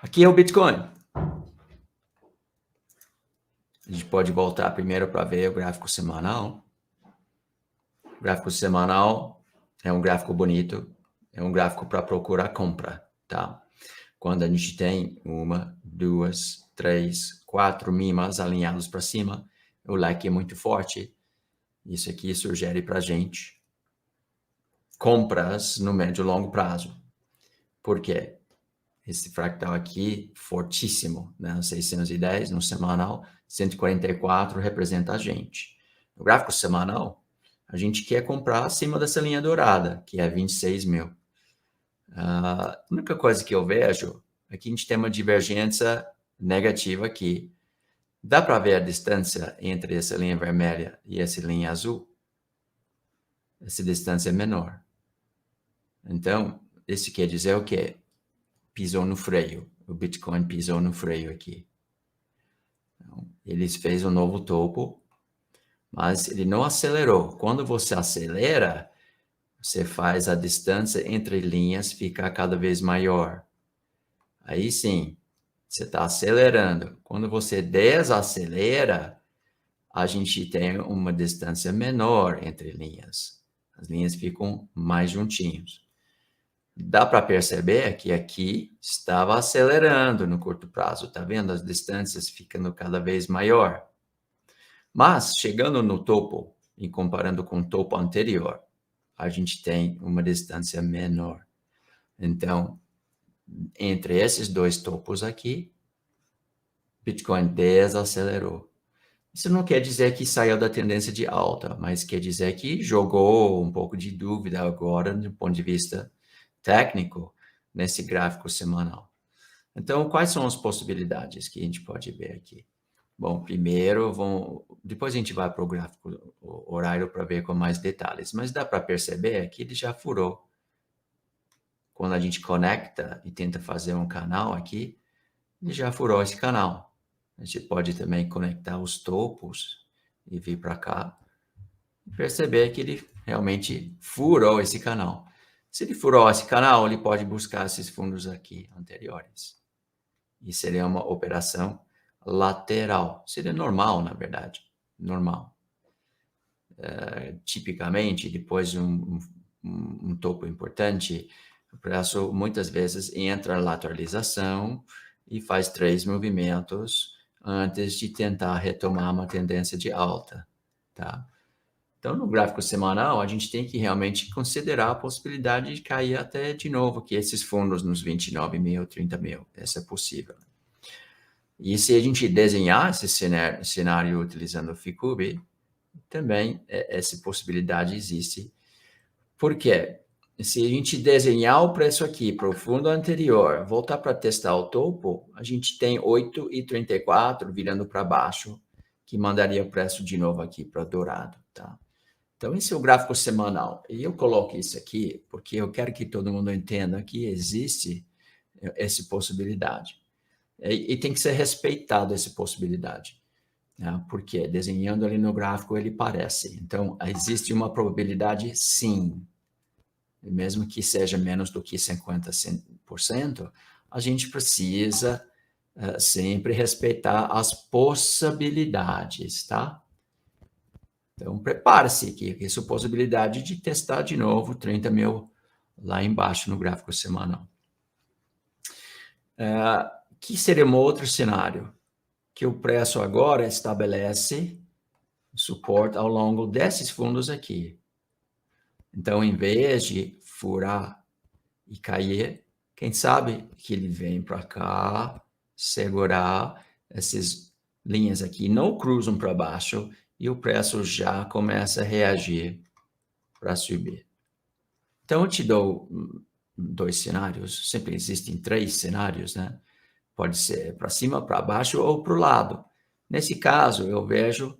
Aqui é o Bitcoin. A gente pode voltar primeiro para ver o gráfico semanal. O gráfico semanal é um gráfico bonito, é um gráfico para procurar compra, tá? Quando a gente tem 1, 2, 3, 4 mimas alinhados para cima, o leque é muito forte. Isso aqui sugere para a gente compras no médio e longo prazo. Por quê? Esse fractal aqui, fortíssimo, né? 610 no semanal, 144 representa a gente. No gráfico semanal, a gente quer comprar acima dessa linha dourada, que é 26 mil. A única coisa que eu vejo é que a gente tem uma divergência negativa aqui. Dá para ver a distância entre essa linha vermelha e essa linha azul? Essa distância é menor. Então, isso quer dizer o quê? Pisou no freio. O Bitcoin pisou no freio aqui. Então, ele fez um novo topo, mas ele não acelerou. Quando você acelera, você faz a distância entre linhas ficar cada vez maior. Aí sim, você está acelerando. Quando você desacelera, a gente tem uma distância menor entre linhas. As linhas ficam mais juntinhos. Dá para perceber que aqui estava acelerando no curto prazo, tá vendo? As distâncias ficando cada vez maior. Mas, chegando no topo, e comparando com o topo anterior, a gente tem uma distância menor. Então, entre esses dois topos aqui, Bitcoin desacelerou. Isso não quer dizer que saiu da tendência de alta, mas quer dizer que jogou um pouco de dúvida agora, do ponto de vista técnico, nesse gráfico semanal. Então, quais são as possibilidades que a gente pode ver aqui? Bom, primeiro, depois a gente vai para o gráfico horário para ver com mais detalhes, mas dá para perceber que ele já furou. Quando a gente conecta e tenta fazer um canal aqui, ele já furou esse canal. A gente pode também conectar os topos e vir para cá e perceber que ele realmente furou esse canal. Se ele furou esse canal, ele pode buscar esses fundos aqui anteriores. E seria uma operação lateral. Seria normal, na verdade. Normal. Tipicamente, depois de um topo importante, o preço muitas vezes entra na lateralização e faz 3 movimentos antes de tentar retomar uma tendência de alta, tá? Então, no gráfico semanal, a gente tem que realmente considerar a possibilidade de cair até de novo que esses fundos nos 29 mil, 30 mil. Isso é possível. E se a gente desenhar esse cenário utilizando o Ficube, também essa possibilidade existe. Por quê? Se a gente desenhar o preço aqui para o fundo anterior, voltar para testar o topo, a gente tem 8,34 virando para baixo, que mandaria o preço de novo aqui para dourado, tá? Então, esse é o gráfico semanal. E eu coloco isso aqui porque eu quero que todo mundo entenda que existe essa possibilidade. E tem que ser respeitado essa possibilidade. Né? Porque desenhando ali no gráfico ele parece. Então, existe uma probabilidade sim. Mesmo que seja menos do que 50%, a gente precisa sempre respeitar as possibilidades, tá? Então, prepare-se que essa possibilidade de testar de novo 30 mil lá embaixo no gráfico semanal. Que seria um outro cenário? Que o preço agora estabelece suporte ao longo desses fundos aqui. Então, em vez de furar e cair, quem sabe que ele vem para cá, segurar essas linhas aqui, não cruzam para baixo e o preço já começa a reagir para subir. Então, eu te dou 2 cenários, sempre existem 3 cenários, né? Pode ser para cima, para baixo ou para o lado. Nesse caso, eu vejo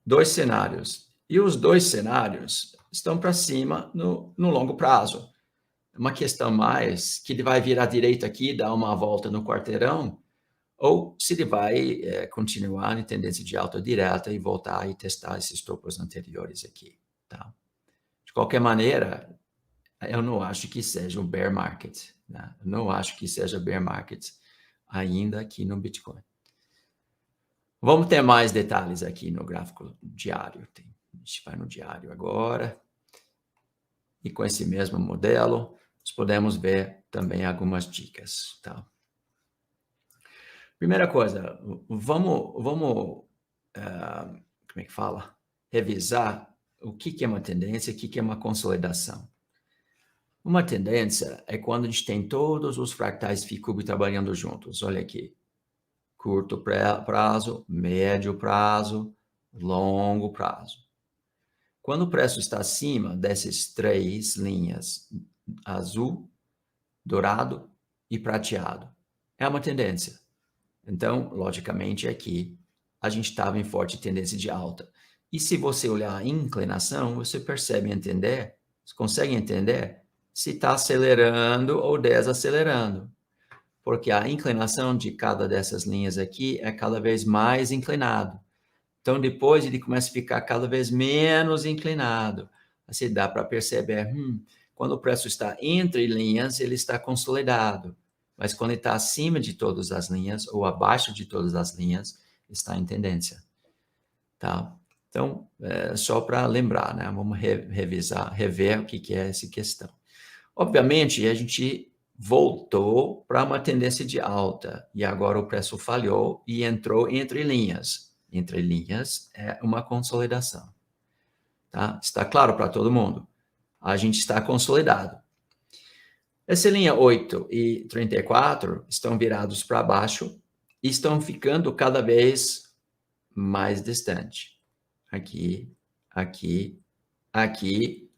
2 cenários. E os 2 cenários estão para cima no longo prazo. É uma questão mais que ele vai virar à direita aqui, dar uma volta no quarteirão, ou se ele vai continuar em tendência de alta direta e voltar e testar esses topos anteriores aqui, tá? De qualquer maneira, eu não acho que seja um bear market. né? Eu não acho que seja bear market ainda aqui no Bitcoin. Vamos ter mais detalhes aqui no gráfico diário. A gente vai no diário agora. E com esse mesmo modelo, nós podemos ver também algumas dicas, tá? Primeira coisa, vamos como é que fala? Revisar o que é uma tendência e o que é uma consolidação. Uma tendência é quando a gente tem todos os fractais Ficube trabalhando juntos. Olha aqui. Curto prazo, médio prazo, longo prazo. Quando o preço está acima dessas três linhas, azul, dourado e prateado, é uma tendência. Então, logicamente, aqui a gente estava em forte tendência de alta. E se você olhar a inclinação, você você consegue entender se está acelerando ou desacelerando. Porque a inclinação de cada dessas linhas aqui é cada vez mais inclinado. Então, depois ele começa a ficar cada vez menos inclinado. Assim, dá para perceber, quando o preço está entre linhas, ele está consolidado. Mas quando ele está acima de todas as linhas ou abaixo de todas as linhas, está em tendência. Tá? Então, só para lembrar, né? Vamos rever o que é essa questão. Obviamente, a gente voltou para uma tendência de alta e agora o preço falhou e entrou entre linhas. Entre linhas é uma consolidação. Tá? Está claro para todo mundo? A gente está consolidado. Essa linha 8 e 34 estão virados para baixo e estão ficando cada vez mais distante. Aqui, aqui, aqui.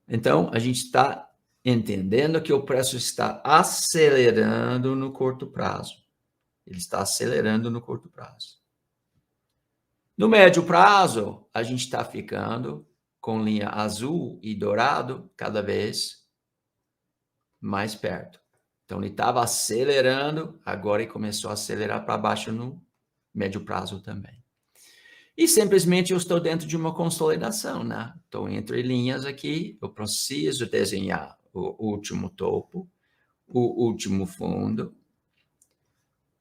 Então, a gente está entendendo que o preço está acelerando no curto prazo. Ele está acelerando no curto prazo. No médio prazo, a gente está ficando com linha azul e dourado cada vez mais perto. Então, ele estava acelerando, agora ele começou a acelerar para baixo no médio prazo também. E simplesmente eu estou dentro de uma consolidação, né? Estou entre linhas aqui, eu preciso desenhar o último topo, o último fundo,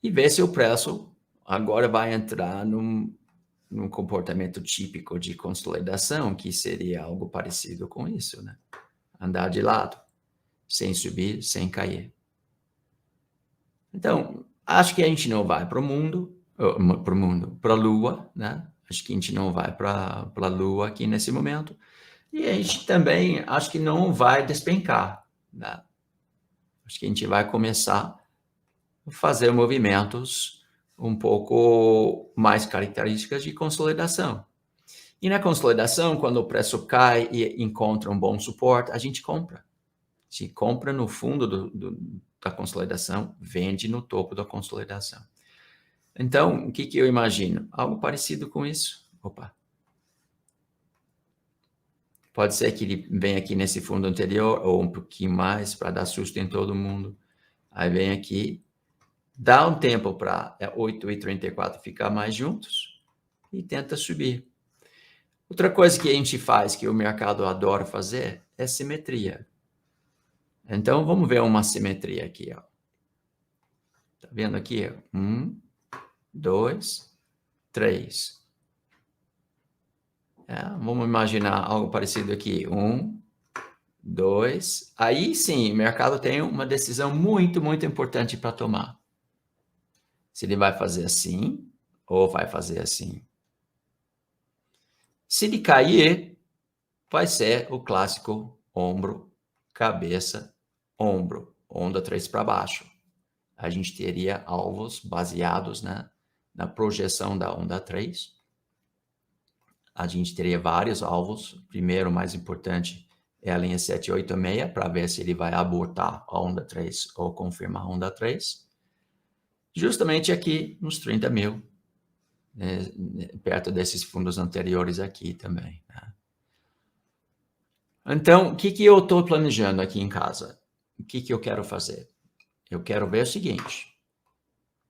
e ver se o preço agora vai entrar num comportamento típico de consolidação, que seria algo parecido com isso, né? Andar de lado, sem subir, sem cair. Então, acho que a gente não vai para a Lua, né? Acho que a gente não vai para a Lua aqui nesse momento. E a gente também acho que não vai despencar, né? Acho que a gente vai começar a fazer movimentos um pouco mais características de consolidação. E na consolidação, quando o preço cai e encontra um bom suporte, a gente compra. A gente compra no fundo da consolidação, vende no topo da consolidação. Então, o que eu imagino? Algo parecido com isso. Opa! Pode ser que ele venha aqui nesse fundo anterior, ou um pouquinho mais, para dar susto em todo mundo. Aí vem aqui, dá um tempo para 8 e 34 ficar mais juntos e tenta subir. Outra coisa que a gente faz, que o mercado adora fazer, é simetria. Então, vamos ver uma simetria aqui. Ó. Tá vendo aqui? 1, 2, 3. Vamos imaginar algo parecido aqui. 1, 2. Aí sim, o mercado tem uma decisão muito, muito importante para tomar. Se ele vai fazer assim ou vai fazer assim. Se ele cair, vai ser o clássico ombro, cabeça, ombro, onda 3 para baixo. A gente teria alvos baseados na projeção da onda 3. A gente teria vários alvos. O primeiro, mais importante, é a linha 786, para ver se ele vai abortar a onda 3 ou confirmar a onda 3. Justamente aqui nos 30 mil, né, perto desses fundos anteriores aqui também. Né? Então, o que eu estou planejando aqui em casa? O que eu quero fazer? Eu quero ver o seguinte.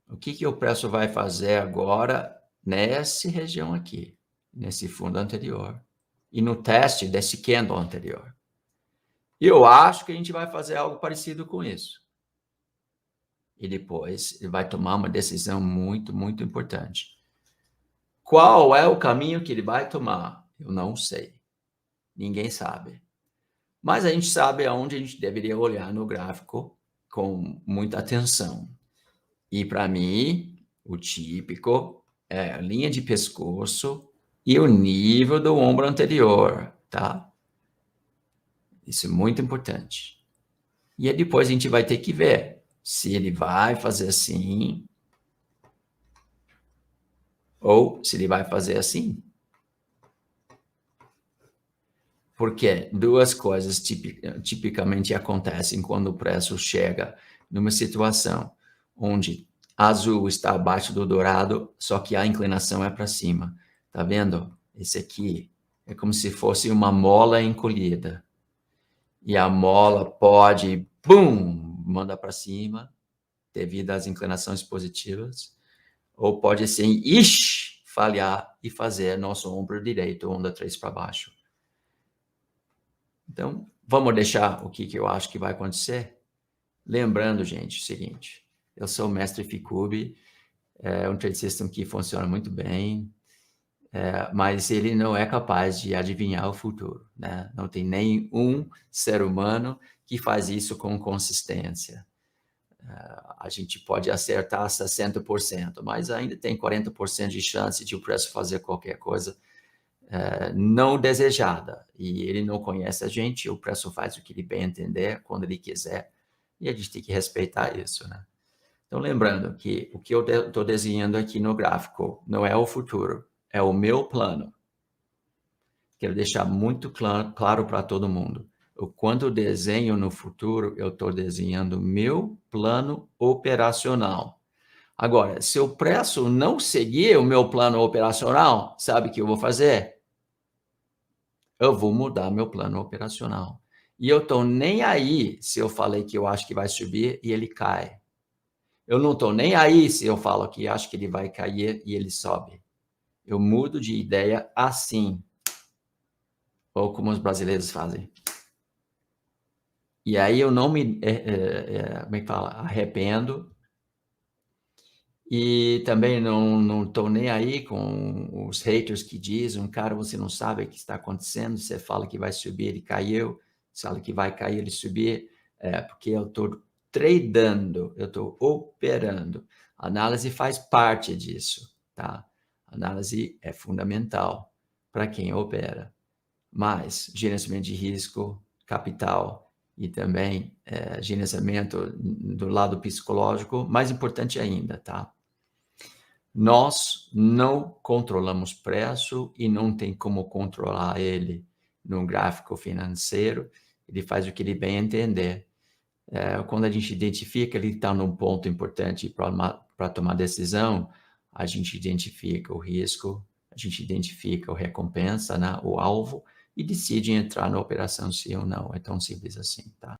O que o preço vai fazer agora nessa região aqui, nesse fundo anterior, e no teste desse candle anterior. E eu acho que a gente vai fazer algo parecido com isso. E depois ele vai tomar uma decisão muito, muito importante. Qual é o caminho que ele vai tomar? Eu não sei. Ninguém sabe. Mas a gente sabe aonde a gente deveria olhar no gráfico com muita atenção. E para mim, o típico é a linha de pescoço e o nível do ombro anterior, tá? Isso é muito importante. E aí depois a gente vai ter que ver se ele vai fazer assim ou se ele vai fazer assim. Porque duas coisas tipicamente acontecem quando o preço chega numa situação onde azul está abaixo do dourado, só que a inclinação é para cima. Tá vendo? Esse aqui é como se fosse uma mola encolhida. E a mola pode, bum, mandar para cima, devido às inclinações positivas, ou pode assim, falhar e fazer nosso ombro direito, onda 3 para baixo. Então, vamos deixar o que eu acho que vai acontecer? Lembrando, gente, o seguinte, eu sou o mestre Ficube, é um trade system que funciona muito bem, mas ele não é capaz de adivinhar o futuro, né? Não tem nenhum ser humano que faz isso com consistência. A gente pode acertar 60%, mas ainda tem 40% de chance de o preço fazer qualquer coisa não desejada. E ele não conhece a gente, o preço faz o que ele bem entender, quando ele quiser, e a gente tem que respeitar isso, né? Então, lembrando que o que eu estou desenhando aqui no gráfico não é o futuro, é o meu plano. Quero deixar muito claro para todo mundo. Quando eu desenho no futuro, eu estou desenhando o meu plano operacional. Agora, se o preço não seguir o meu plano operacional, sabe o que eu vou fazer? Eu vou mudar meu plano operacional. E eu estou nem aí se eu falei que eu acho que vai subir e ele cai. Eu não estou nem aí se eu falo que acho que ele vai cair e ele sobe. Eu mudo de ideia assim. Ou como os brasileiros fazem. E aí eu não me como é que fala? Arrependo. E também não estou nem aí com os haters que dizem, cara, você não sabe o que está acontecendo, você fala que vai subir, ele caiu, você fala que vai cair, ele subir, porque eu estou tradando, eu estou operando. A análise faz parte disso, tá? A análise é fundamental para quem opera. Mas gerenciamento de risco, capital e também gerenciamento do lado psicológico, mais importante ainda, tá? Nós não controlamos preço e não tem como controlar ele no gráfico financeiro. Ele faz o que ele bem entender. Quando a gente identifica que ele está num ponto importante para tomar decisão, a gente identifica o risco, a gente identifica a recompensa, né, o alvo, e decide entrar na operação sim ou não. É tão simples assim, tá?